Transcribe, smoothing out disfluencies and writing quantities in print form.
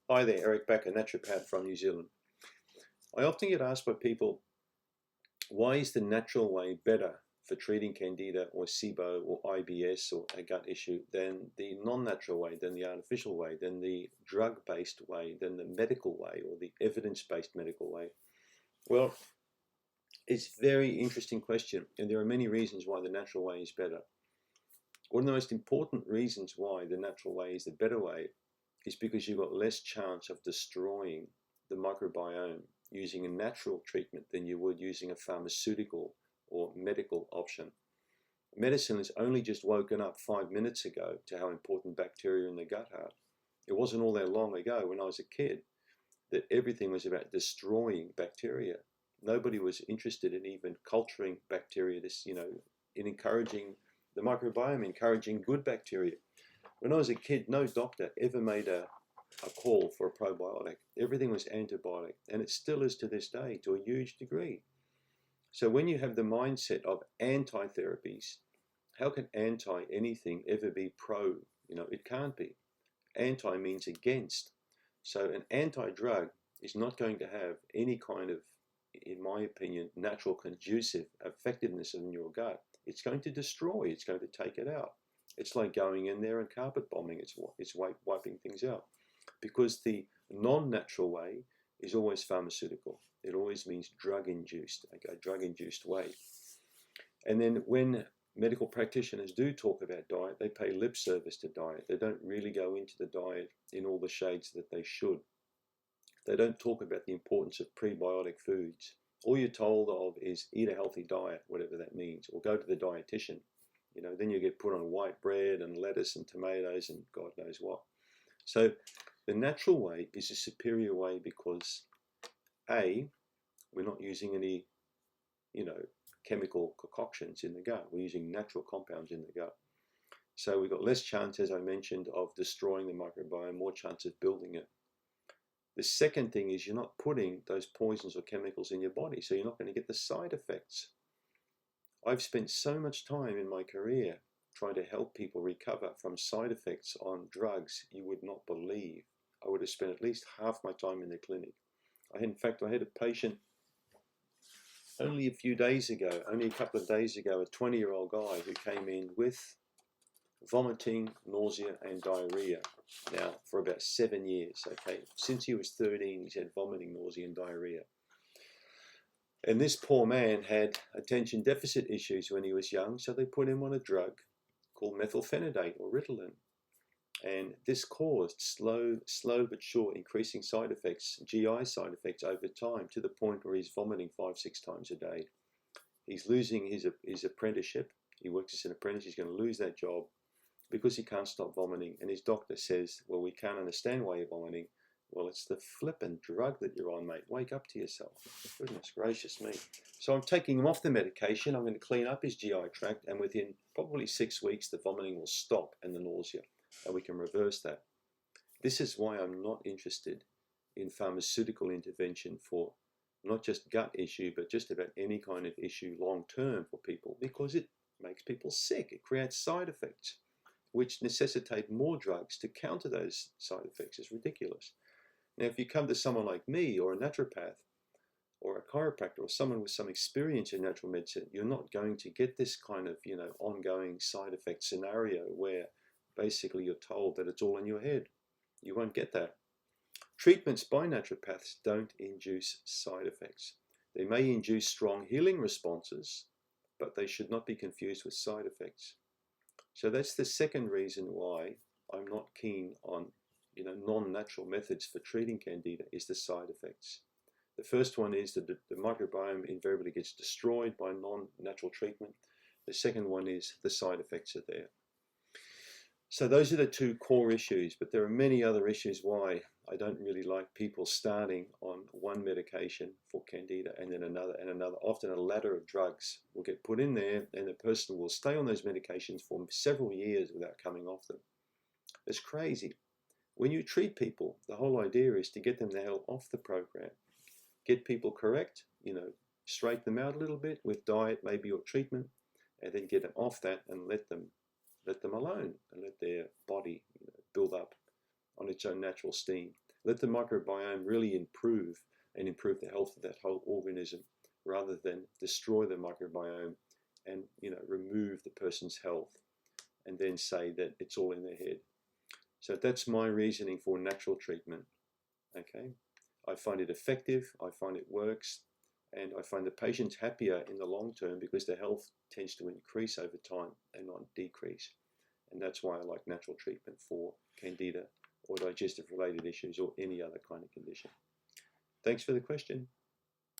Hi there, Eric Bakker, Naturopath from New Zealand. I often get asked by people, why is the natural way better for treating Candida or SIBO or IBS or a gut issue than the non-natural way, than the artificial way, than the drug-based way, than the medical way or the evidence-based medical way? Well, it's a very interesting question, and there are many reasons why the natural way is better. One of the most important reasons why the natural way is the better way is because you've got less chance of destroying the microbiome using a natural treatment than you would using a pharmaceutical or medical option. Medicine has only just woken up 5 minutes ago to how important bacteria in the gut are. It wasn't all that long ago when I was a kid that everything was about destroying bacteria. Nobody was interested in even culturing bacteria, in encouraging the microbiome, encouraging good bacteria. When I was a kid, no doctor ever made a call for a probiotic. Everything was antibiotic, and it still is to this day to a huge degree. So when you have the mindset of anti-therapies, how can anti anything ever be pro? It can't be. Anti means against. So an anti-drug is not going to have any kind of, in my opinion, natural conducive effectiveness in your gut. It's going to destroy, it's going to take it out. It's like going in there and carpet bombing. It's wiping things out. Because the non-natural way is always pharmaceutical. It always means drug-induced, a drug-induced way. And then when medical practitioners do talk about diet, they pay lip service to diet. They don't really go into the diet in all the shades that they should. They don't talk about the importance of prebiotic foods. All you're told of is eat a healthy diet, whatever that means, or go to the dietitian. Then you get put on white bread and lettuce and tomatoes and God knows what. So the natural way is a superior way because A, we're not using any, chemical concoctions in the gut. We're using natural compounds in the gut. So we've got less chance, as I mentioned, of destroying the microbiome, more chance of building it. The second thing is you're not putting those poisons or chemicals in your body, so you're not going to get the side effects. I've spent so much time in my career trying to help people recover from side effects on drugs you would not believe. I would have spent at least half my time in the clinic. In fact, I had a patient only a few days ago, only a couple of days ago, a 20-year-old guy who came in with vomiting, nausea, and diarrhea. Now, for about 7 years, okay? Since he was 13, he's had vomiting, nausea, and diarrhea. And this poor man had attention deficit issues when he was young, so they put him on a drug called methylphenidate or Ritalin. And this caused slow but sure increasing side effects, GI side effects over time, to the point where he's vomiting 5-6 times a day. He's losing his apprenticeship. He works as an apprentice. He's going to lose that job because he can't stop vomiting. And his doctor says, well, we can't understand why you're vomiting. Well, it's the flippin' drug that you're on, mate. Wake up to yourself. Goodness gracious me. So I'm taking him off the medication. I'm going to clean up his GI tract, and within probably 6 weeks, the vomiting will stop and the nausea, and we can reverse that. This is why I'm not interested in pharmaceutical intervention for not just gut issue, but just about any kind of issue long term for people, because it makes people sick. It creates side effects, which necessitate more drugs to counter those side effects. It's ridiculous. Now, if you come to someone like me or a naturopath or a chiropractor or someone with some experience in natural medicine, you're not going to get this kind of, ongoing side effect scenario where basically you're told that it's all in your head. You won't get that. Treatments by naturopaths don't induce side effects. They may induce strong healing responses, but they should not be confused with side effects. So that's the second reason why I'm not keen on non-natural methods for treating Candida, is the side effects. The first one is that the microbiome invariably gets destroyed by non-natural treatment. The second one is the side effects are there. So those are the two core issues, but there are many other issues why I don't really like people starting on one medication for Candida and then another and another. Often a ladder of drugs will get put in there and the person will stay on those medications for several years without coming off them. It's crazy. When you treat people, the whole idea is to get them the hell off the program. Get people correct, straighten them out a little bit with diet maybe or treatment, and then get them off that and let them alone and let their body build up on its own natural steam. Let the microbiome really improve and improve the health of that whole organism, rather than destroy the microbiome and remove the person's health and then say that it's all in their head. So that's my reasoning for natural treatment. Okay, I find it effective, I find it works, and I find the patients happier in the long term because their health tends to increase over time and not decrease. And that's why I like natural treatment for Candida or digestive related issues or any other kind of condition. Thanks for the question.